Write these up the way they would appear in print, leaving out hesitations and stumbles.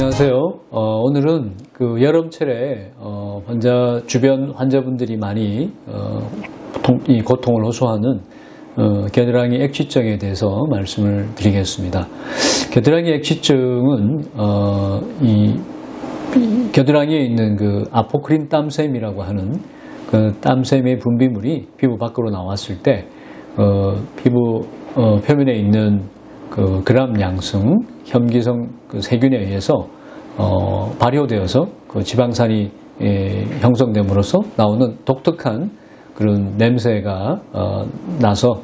안녕하세요. 오늘은 그 여름철에 주변 환자분들이 많이 이 고통을 호소하는 겨드랑이 액취증에 대해서 말씀을 드리겠습니다. 겨드랑이 액취증은 이 겨드랑이에 있는 그 아포크린 땀샘이라고 하는 그 땀샘의 분비물이 피부 밖으로 나왔을 때 피부 표면에 있는 그 그람 양성 혐기성 그 세균에 의해서 발효되어서 그 지방산이 형성됨으로써 나오는 독특한 그런 냄새가 나서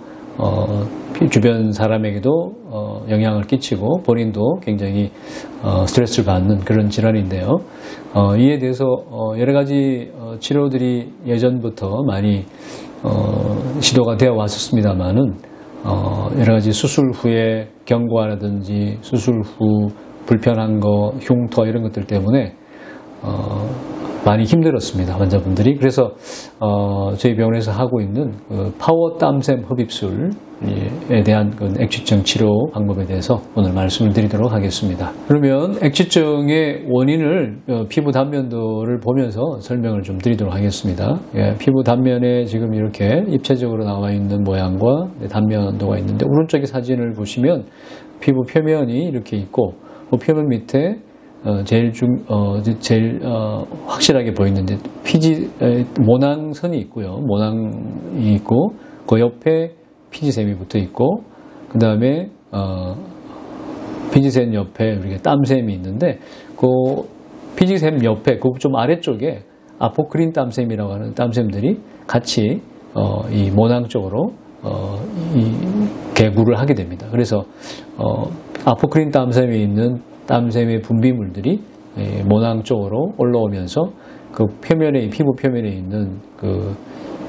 주변 사람에게도 영향을 끼치고 본인도 굉장히 스트레스를 받는 그런 질환인데요. 이에 대해서 여러 가지 치료들이 예전부터 많이 시도가 되어 왔었습니다만은 여러 가지 수술 후에 경과라든지 수술 후 불편한 거, 흉터 이런 것들 때문에 많이 힘들었습니다, 환자분들이. 그래서 저희 병원에서 하고 있는 그 파워 땀샘 흡입술에 대한 그 액취증 치료 방법에 대해서 오늘 말씀을 드리도록 하겠습니다. 그러면 액취증의 원인을 피부 단면도를 보면서 설명을 좀 드리도록 하겠습니다. 피부 단면에 지금 이렇게 입체적으로 나와 있는 모양과 단면도가 있는데, 오른쪽의 사진을 보시면 피부 표면이 이렇게 있고 그 표면 밑에 제일 확실하게 보이는데 모낭선이 있고요. 모낭이 있고 그 옆에 피지샘이 붙어 있고, 그 다음에 피지샘 옆에 우리가 땀샘이 있는데 그 피지샘 옆에 그 좀 아래쪽에 아포크린 땀샘이라고 하는 땀샘들이 같이 이 모낭 쪽으로 이 개구를 하게 됩니다. 그래서 아포크린 땀샘에 있는 땀샘의 분비물들이 모낭 쪽으로 올라오면서 그 피부 표면에 있는 그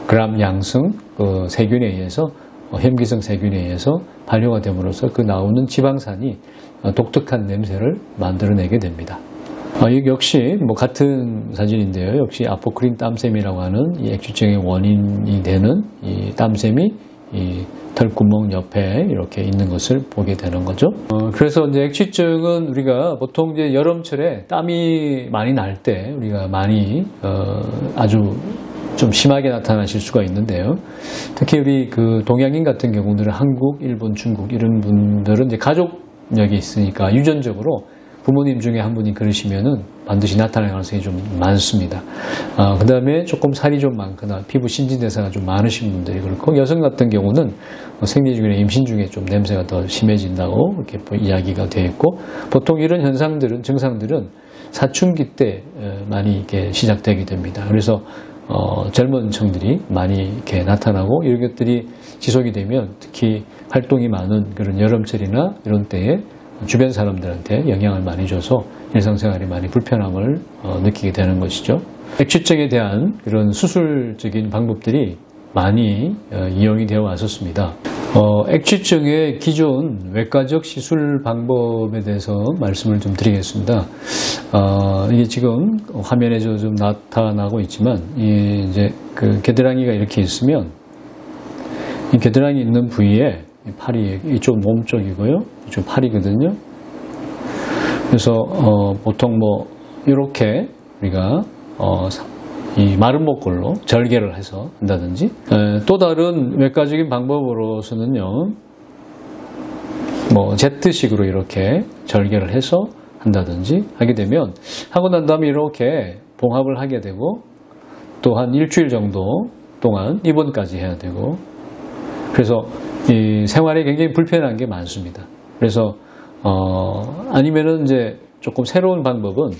그람 양성 그 세균에 의해서 혐기성 세균에 의해서 발효가 됨으로써 그 나오는 지방산이 독특한 냄새를 만들어내게 됩니다. 이게 역시 같은 사진인데요. 역시 아포크린 땀샘이라고 하는 이 액취증의 원인이 되는 이 땀샘이 이 털구멍 옆에 이렇게 있는 것을 보게 되는 거죠. 그래서 이제 액취증은 우리가 보통 이제 여름철에 땀이 많이 날 때 우리가 많이 아주 좀 심하게 나타나실 수가 있는데요. 특히 우리 그 동양인 같은 경우들은 한국, 일본, 중국 이런 분들은 이제 가족력이 있으니까 유전적으로 부모님 중에 한 분이 그러시면은 반드시 나타날 가능성이 좀 많습니다. 그 다음에 조금 살이 좀 많거나 피부 신진대사가 좀 많으신 분들이 그렇고, 여성 같은 경우는 생리 중이나 임신 중에 좀 냄새가 더 심해진다고 이렇게 이야기가 되어 있고, 보통 이런 증상들은 사춘기 때 많이 이렇게 시작되게 됩니다. 그래서 젊은 층들이 많이 이렇게 나타나고, 이런 것들이 지속이 되면 특히 활동이 많은 그런 여름철이나 이런 때에 주변 사람들한테 영향을 많이 줘서 일상생활에 많이 불편함을 느끼게 되는 것이죠. 액취증에 대한 그런 수술적인 방법들이 많이 이용이 되어 왔었습니다. 액취증의 기존 외과적 시술 방법에 대해서 말씀을 좀 드리겠습니다. 이게 지금 화면에 좀 나타나고 있지만, 이제 그 겨드랑이가 이렇게 있으면 이 겨드랑이 있는 부위에 팔이 이쪽 몸 쪽이고요, 이쪽 팔이거든요. 그래서 보통 이렇게 우리가 이 마른 목골로 절개를 해서 한다든지, 또 다른 외과적인 방법으로서는요, Z식으로 이렇게 절개를 해서 한다든지 하게 되면, 하고 난 다음에 이렇게 봉합을 하게 되고, 또 한 일주일 정도 동안 입원까지 해야 되고, 그래서 이 생활에 굉장히 불편한 게 많습니다. 그래서 아니면은 이제 조금 새로운 방법은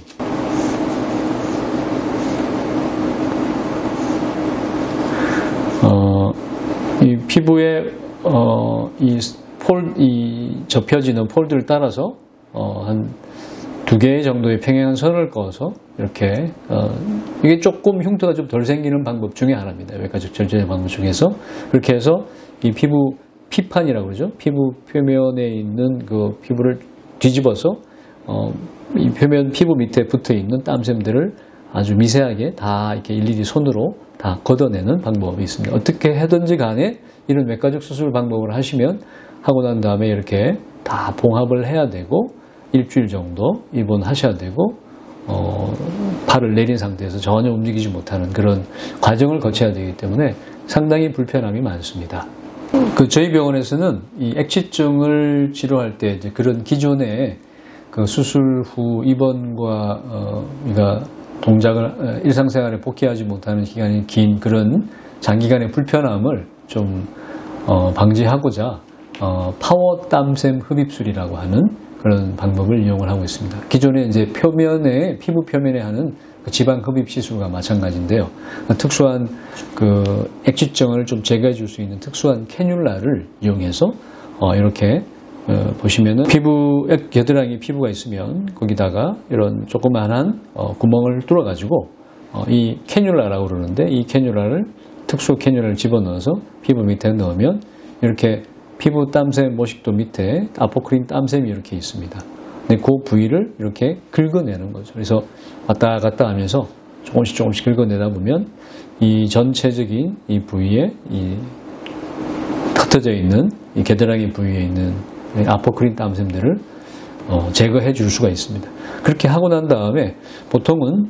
이 피부에 이 접혀지는 폴드를 따라서 한 2개 정도의 평행한 선을 그어서 이렇게 이게 조금 흉터가 좀 덜 생기는 방법 중에 하나입니다. 외과적 절제 방법 중에서 그렇게 해서 이 피부 피판이라고 그러죠. 피부 표면에 있는 그 피부를 뒤집어서 이 피부 밑에 붙어 있는 땀샘들을 아주 미세하게 다 이렇게 일일이 손으로 다 걷어내는 방법이 있습니다. 어떻게 하든지 간에 이런 외과적 수술 방법을 하시면, 하고 난 다음에 이렇게 다 봉합을 해야 되고, 일주일 정도 입원하셔야 되고 팔을 내린 상태에서 전혀 움직이지 못하는 그런 과정을 거쳐야 되기 때문에 상당히 불편함이 많습니다. 저희 병원에서는 이 액취증을 치료할 때 이제 그런 기존의 그 수술 후 입원과 우리가 동작을 일상생활에 복귀하지 못하는 기간이 긴 그런 장기간의 불편함을 좀 방지하고자 파워 땀샘 흡입술이라고 하는 그런 방법을 이용을 하고 있습니다. 기존에 이제 피부 표면에 하는 그 지방 흡입 시술과 마찬가지인데요. 특수한 그 액취증을 좀 제거해 줄 수 있는 특수한 캐뉼라를 이용해서 이렇게 보시면은 겨드랑이 피부가 있으면 거기다가 이런 조그만한 구멍을 뚫어 가지고 이 캐뉼라라고 그러는데 이 캐뉼라를 특수 캐뉼라를 집어넣어서 피부 밑에 넣으면 이렇게 피부 땀샘 모식도 밑에 아포크린 땀샘이 이렇게 있습니다. 근데 그 부위를 이렇게 긁어내는 거죠. 그래서 왔다 갔다 하면서 조금씩 긁어내다 보면 이 전체적인 이 부위에 이 흩어져 있는 이 겨드랑이 부위에 있는 아포크린 땀샘들을 제거해 줄 수가 있습니다. 그렇게 하고 난 다음에 보통은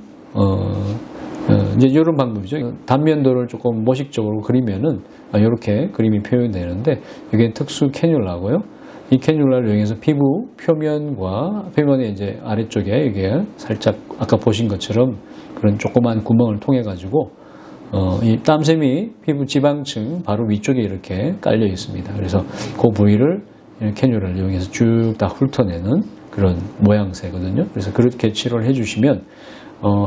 이제 이런 방법이죠. 단면도를 조금 모식적으로 그리면은 이렇게 그림이 표현되는데 이게 특수 캐뉼라고요. 이 캐뉼라를 이용해서 피부 표면의 이제 아래쪽에 이게 살짝 아까 보신 것처럼 그런 조그만 구멍을 통해 가지고 이 땀샘이 피부 지방층 바로 위쪽에 이렇게 깔려 있습니다. 그래서 그 부위를 캐뉼라를 이용해서 쭉 다 훑어내는 그런 모양새거든요. 그래서 그렇게 치료를 해주시면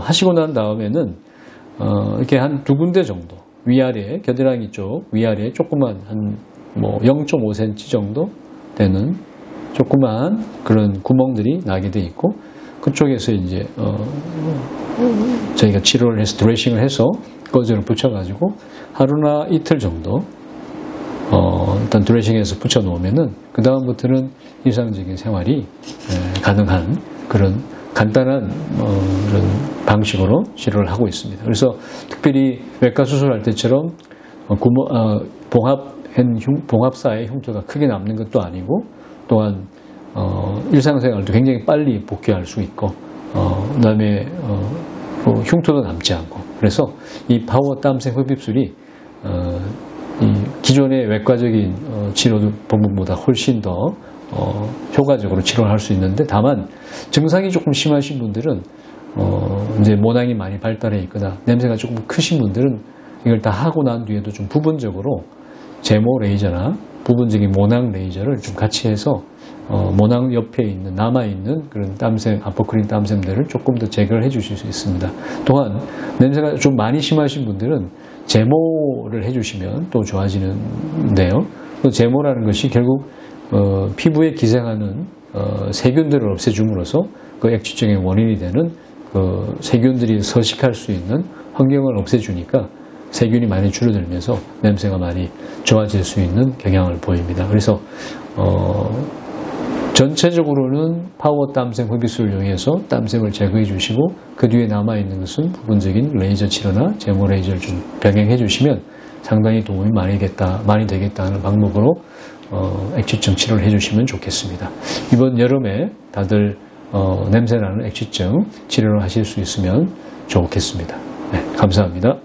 하시고 난 다음에는 이렇게 한 2군데 정도 위아래 겨드랑이 쪽 위아래에 조그만 한 뭐 0.5cm 정도 되는 조그만 그런 구멍들이 나게 돼 있고 그쪽에서 이제 저희가 치료를 해서 드레싱을 해서 거즈를 붙여가지고 하루나 이틀 정도 일단 드레싱해서 붙여 놓으면은 그 다음부터는 일상적인 생활이 가능한 그런 간단한 그런 방식으로 치료를 하고 있습니다. 그래서 특별히 외과 수술할 때처럼 봉합사의 흉터가 크게 남는 것도 아니고 또한 일상생활도 굉장히 빨리 복귀할 수 있고 그다음에 흉터도 남지 않고 그래서 이 파워 땀샘 흡입술이 이 기존의 외과적인 치료 방법보다 훨씬 더 효과적으로 치료를 할 수 있는데 다만 증상이 조금 심하신 분들은 이제 모낭이 많이 발달해 있거나 냄새가 조금 크신 분들은 이걸 다 하고 난 뒤에도 좀 부분적으로 제모 레이저나 부분적인 모낭 레이저를 좀 같이 해서 모낭 옆에 있는 남아있는 그런 땀샘, 아포크린 땀샘들을 조금 더 제거를 해 주실 수 있습니다. 또한 냄새가 좀 많이 심하신 분들은 제모를 해주시면 또 좋아지는데요. 제모라는 것이 결국 피부에 기생하는 세균들을 없애줌으로써 그 액취증의 원인이 되는 그 세균들이 서식할 수 있는 환경을 없애주니까 세균이 많이 줄어들면서 냄새가 많이 좋아질 수 있는 경향을 보입니다. 그래서 전체적으로는 파워 땀샘 흡입술을 이용해서 땀샘을 제거해 주시고 그 뒤에 남아있는 것은 부분적인 레이저 치료나 제모 레이저를 좀 병행해 주시면 상당히 도움이 많이 되겠다 하는 방법으로 액취증 치료를 해 주시면 좋겠습니다. 이번 여름에 다들 냄새나는 액취증 치료를 하실 수 있으면 좋겠습니다. 네, 감사합니다.